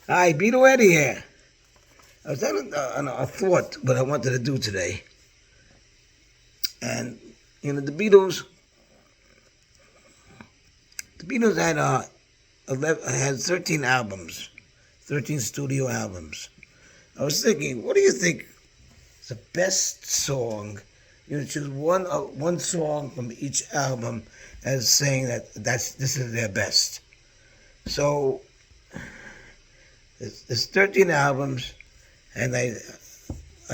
Hi, Beetle Eddie here. I was having a thought what I wanted to do today, and the Beatles. The Beatles had 13 albums, 13 studio albums. I was thinking, what do you think is the best song? Choose one song from each album as saying that this is their best. So there's 13 albums, and I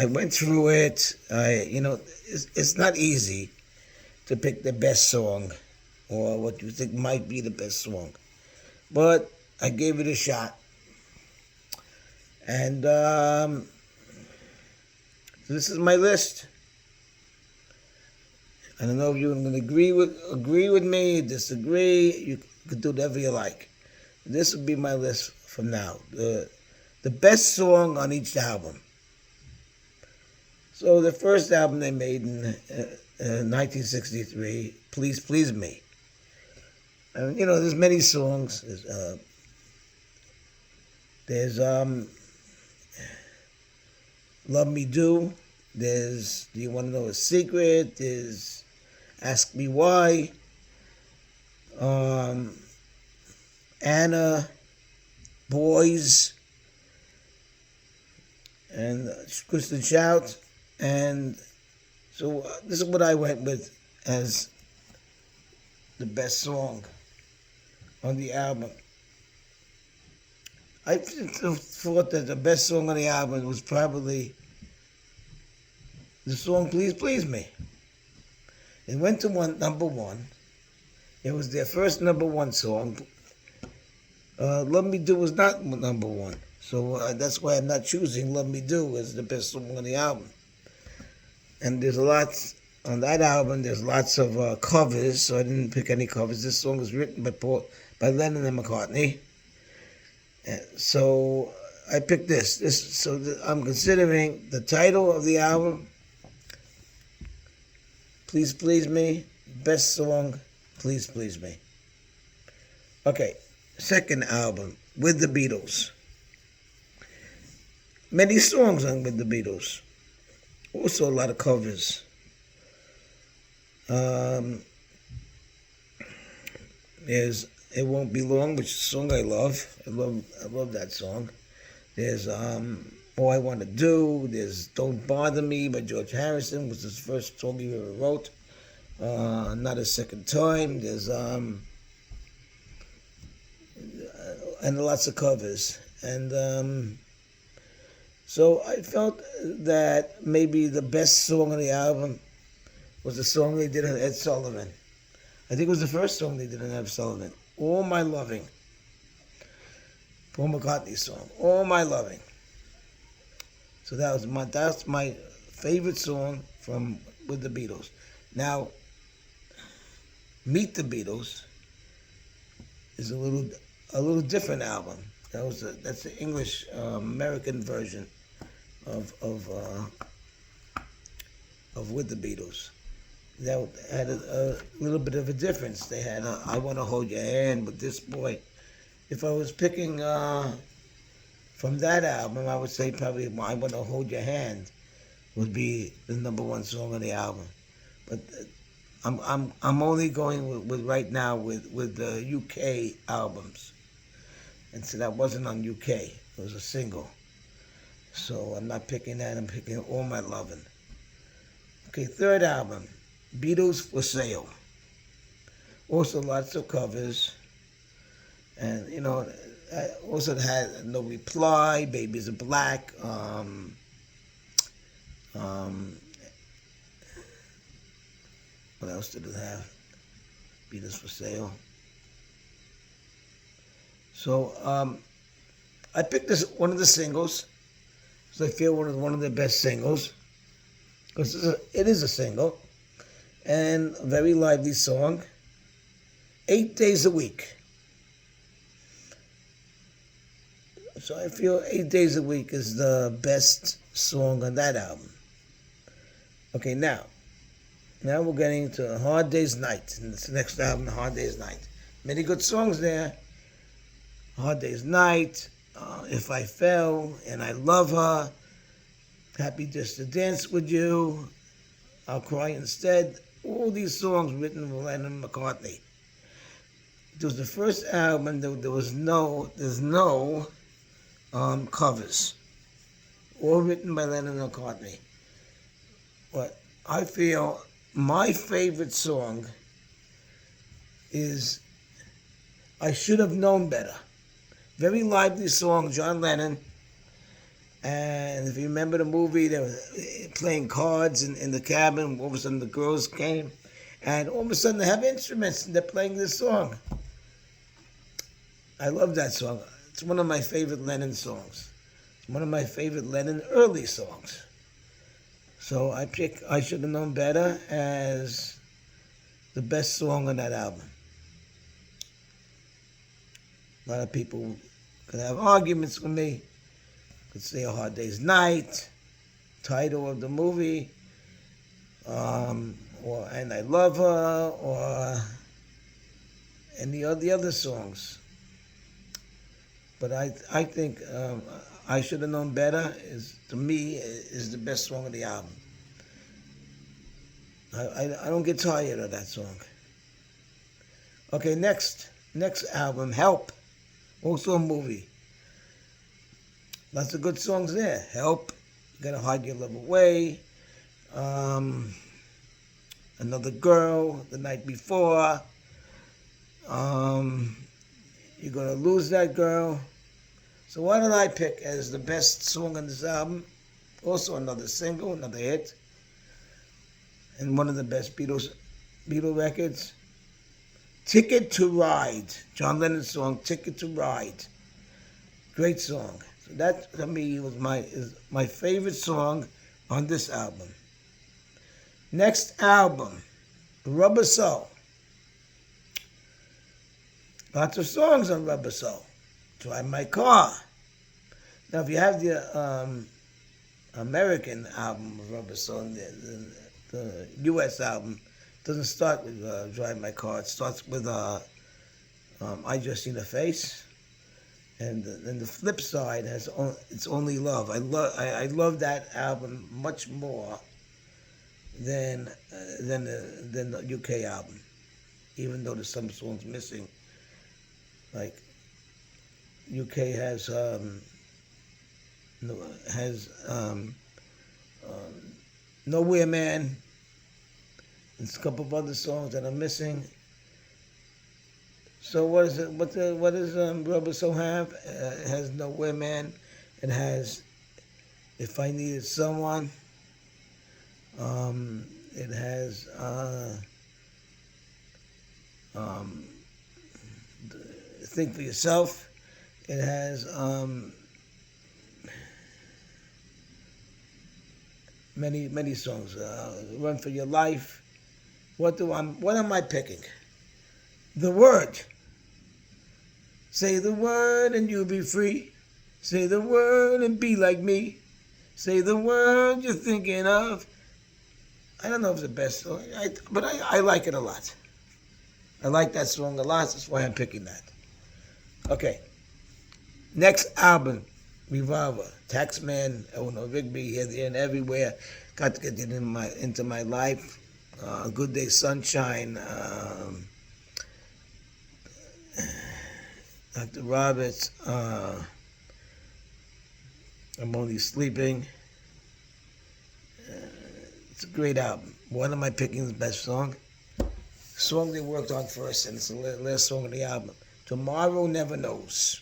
went through it. It's not easy to pick the best song or what you think might be the best song, but I gave it a shot. And so this is my list. I don't know if you're going to agree with me, disagree. You could do whatever you like. This would be my list from now. The best song on each album. So the first album they made in 1963, "Please Please Me." And there's many songs. There's "Love Me Do." There's "Do You Want to Know a Secret?" There's "Ask Me Why." Anna, "Boys," and Kristen Shout. And so this is what I went with as the best song on the album. I thought that the best song on the album was probably the song "Please Please Me." It went to number one. It was their first number one song. "Love Me Do" was not number one. So that's why I'm not choosing "Love Me Do" as the best song on the album. And there's lots on that album. There's lots of covers, so I didn't pick any covers. This song was written by Lennon and McCartney. So I picked this. I'm considering the title of the album, "Please Please Me," best song, "Please Please Me." Okay, second album, "With the Beatles." Many songs on "With the Beatles." Also a lot of covers. There's "It Won't Be Long," which is a song I love. I love that song. There's "All I Want to Do." There's "Don't Bother Me" by George Harrison, which was his first song he ever wrote. "Not a Second Time." There's and lots of covers. And so I felt that maybe the best song on the album was the song they did on Ed Sullivan. I think it was the first song they did on Ed Sullivan, "All My Loving." Paul McCartney's song, "All My Loving." So that's my favorite song from "With the Beatles." Now, "Meet the Beatles" is a little different album. That's the English American version of "With the Beatles." That had a little bit of a difference. They had "I Want to Hold Your Hand" with "This Boy." If I was picking from that album, I would say probably "I Want to Hold Your Hand" would be the number one song on the album. But I'm only going with right now with the UK albums, and so that wasn't on UK. It was a single. So I'm not picking that. I'm picking "All My Lovin'." Okay, third album, "Beatles for Sale." Also lots of covers. And, I also had "No Reply," "Babies Are Black." What else did it have? "Beatles for Sale." So I picked this one of the singles, because I feel one of the best singles, because it is a single, and a very lively song. "8 Days a Week." So I feel "8 Days a Week" is the best song on that album. Okay, now we're getting to "A Hard Day's Night." And it's the next album, "A Hard Day's Night." Many good songs there. "A Hard Day's Night." If I Fell, and I Love Her, Happy Just to Dance with You, I'll Cry Instead. All these songs written by Lennon and McCartney. It was the first album that there's no covers. All written by Lennon and McCartney. But I feel my favorite song is I Should Have Known Better. Very lively song, John Lennon. And if you remember the movie, they were playing cards in the cabin. All of a sudden the girls came. And all of a sudden they have instruments and they're playing this song. I love that song. It's one of my favorite Lennon songs. It's one of my favorite Lennon early songs. So I pick I Should Have Known Better as the best song on that album. A lot of people could have arguments with me. Could say A Hard Day's Night, title of the movie, or And I Love Her, or any of the other songs. But I think I Should Have Known Better to me is the best song of the album. I don't get tired of that song. Okay, next album, Help, also a movie. Lots of good songs there. Help, You Gotta Hide Your Love Away, Another Girl, The Night Before, You're Gonna Lose That Girl. So why did I pick as the best song on this album? Also another single, another hit, and one of the best Beatles records. Ticket to Ride, John Lennon's song, Ticket to Ride. Great song. So that, to me, is my favorite song on this album. Next album, Rubber Soul. Lots of songs on Rubber Soul. Drive My Car. Now, if you have the American album of Rubber Soul, the U.S. album, doesn't start with Drive My Car. It starts with I Just Seen a Face. And then the flip side has It's Only Love. I love that album much more than the UK album, even though there's some songs missing. Like UK has Nowhere Man. There's a couple of other songs that are missing. So what is it? What does Rubber Soul have? It has Nowhere Man. It has If I Needed Someone. It has Think for Yourself. It has many songs. Run for Your Life. What am I picking? The Word. Say the word and you'll be free. Say the word and be like me. Say the word you're thinking of. I don't know if it's the best song, but I like it a lot. I like that song a lot. That's why I'm picking that. Okay. Next album, Revolver. Taxman, Eleanor Rigby, Here, There, and Everywhere. Got to get it into my life. Good Day, Sunshine. Dr. Roberts. I'm Only Sleeping. It's a great album. What am I picking the best song? Song they worked on first, and it's the last song of the album. Tomorrow Never Knows.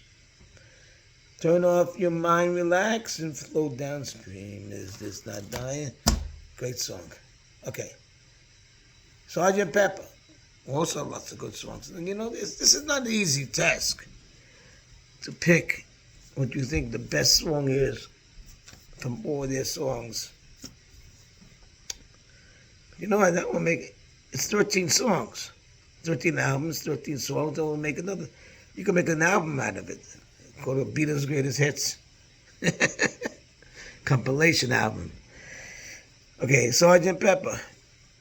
Turn off your mind, relax, and flow downstream. Is this not dying? Great song. Okay. Sgt. Pepper. Also lots of good songs. And this is not an easy task to pick what you think the best song is from all their songs. That will make it's 13 songs. 13 albums, 13 songs, that will make another. You can make an album out of it. Called it Beatles Greatest Hits. Compilation album. Okay, Sgt. Pepper.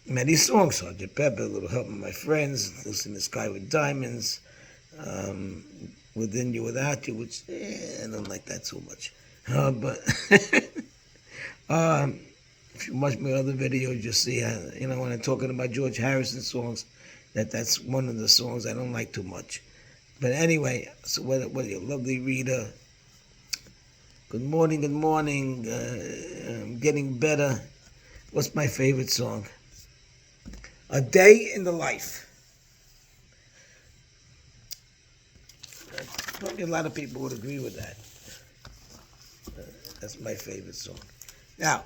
Many songs, Sgt. Pepper, A Little Help from My Friends, Listen to Sky with Diamonds, Within You, Without You, which I don't like that so much. But if you watch my other videos, you'll see, when I'm talking about George Harrison songs, that's one of the songs I don't like too much. But anyway, so what you lovely reader. Good morning, good morning. I'm getting better. What's my favorite song? A Day in the Life. Probably a lot of people would agree with that. That's my favorite song. Now,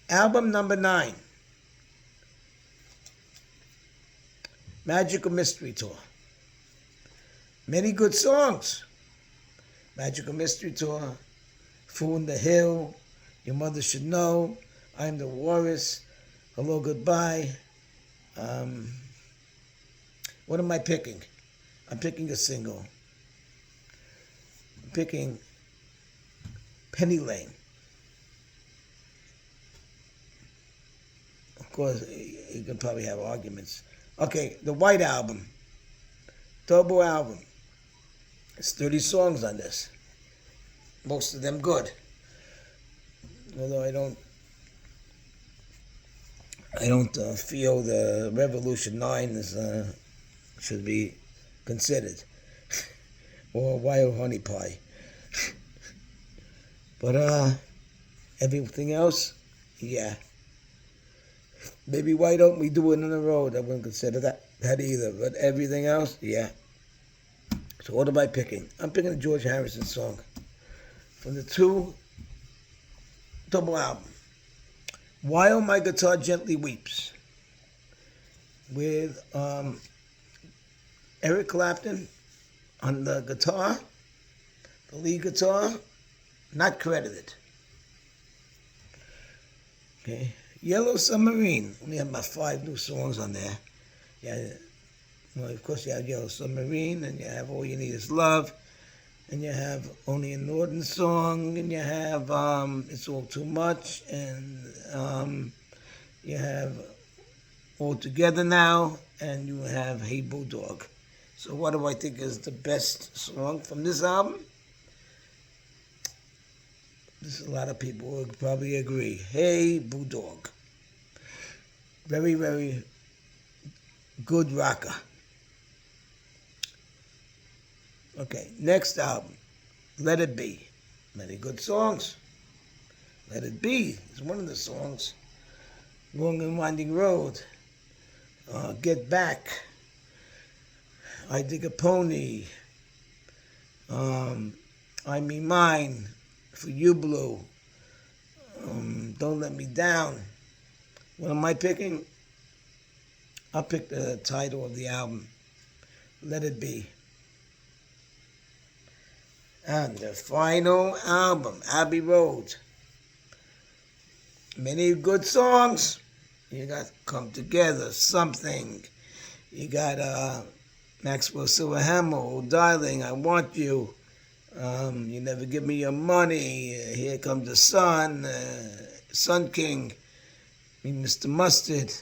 album number 9, Magical Mystery Tour. Many good songs. Magical Mystery Tour, Fool in the Hill, Your Mother Should Know, I'm the Walrus, Hello Goodbye. What am I picking? I'm picking a single. I'm picking Penny Lane. Of course, you can probably have arguments. Okay, the White Album, double album. There's 30 songs on this. Most of them good. Although I don't feel the Revolution 9 is should be considered, or Wild Honey Pie. But everything else, yeah. Maybe why don't we do it in a row? I wouldn't consider that either. But everything else, yeah. So what am I picking? I'm picking a George Harrison song from the 2 double album, While My Guitar Gently Weeps, with Eric Clapton on the guitar, the lead guitar, not credited. Okay, Yellow Submarine. We have about 5 new songs on there. Yeah, well, of course you have Yellow Submarine, and you have All You Need Is Love, and you have Only a Northern Song, and you have It's All Too Much, and you have All Together Now, and you have Hey Bulldog. So what do I think is the best song from this album? A lot of people would probably agree. Hey Bulldog. Very, very good rocker. Okay, next album, Let It Be. Many good songs. Let It Be is one of the songs. Long and Winding Road. Get Back. I Dig a Pony. I Mean Mine. For You, Blue. Don't Let Me Down. What am I picking? I'll pick the title of the album, Let It Be. And the final album, Abbey Road. Many good songs. You got Come Together, Something. You got Maxwell Silverhammer, Oh Darling, I Want You. You Never Give Me Your Money. Here Comes the Sun. Sun King. Me, Mr. Mustard.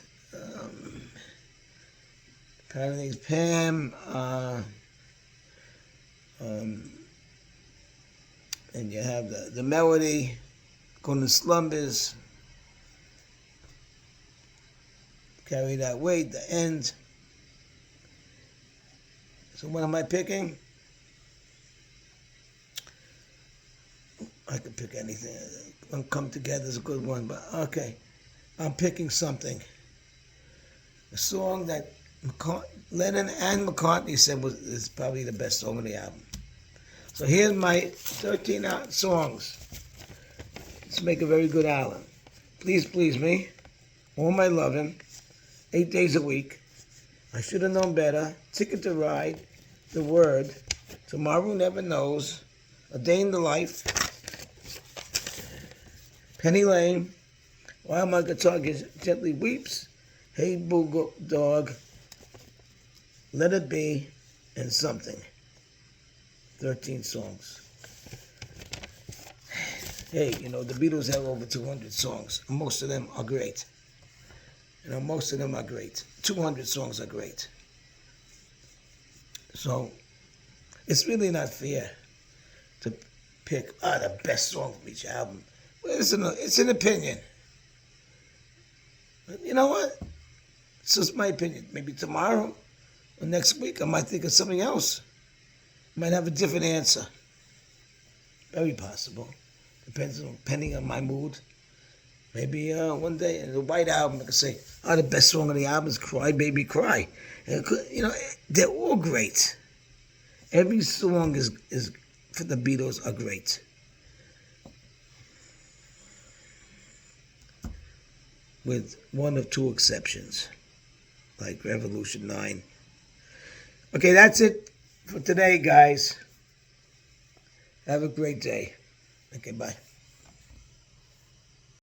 Paradise Pam. And you have the melody, Going to Slumbers, Carry That Weight, the end. So what am I picking? I could pick anything. Come Together is a good one, but okay. I'm picking Something. A song that Lennon and McCartney said is probably the best song on the album. So here's my 13 songs. Let's make a very good album. Please Please Me, All My Lovin', 8 Days a Week, I Should Have Known Better, Ticket to Ride, The Word, Tomorrow Never Knows, A Day in the Life, Penny Lane, While My Guitar Gently Weeps, Hey Bulldog, Let It Be, and Something. 13 songs. Hey, the Beatles have over 200 songs. Most of them are great. Most of them are great. 200 songs are great. So it's really not fair to pick the best song from each album. Well, it's an opinion. But you know what? It's just my opinion. Maybe tomorrow or next week I might think of something else. I might have a different answer. Very possible. Depending on my mood. Maybe one day in the White Album I could say, the best song on the album is Cry Baby Cry. And they're all great. Every song is for the Beatles are great. With one or two exceptions, like Revolution 9. Okay, that's it for today, guys. Have a great day. Okay, bye.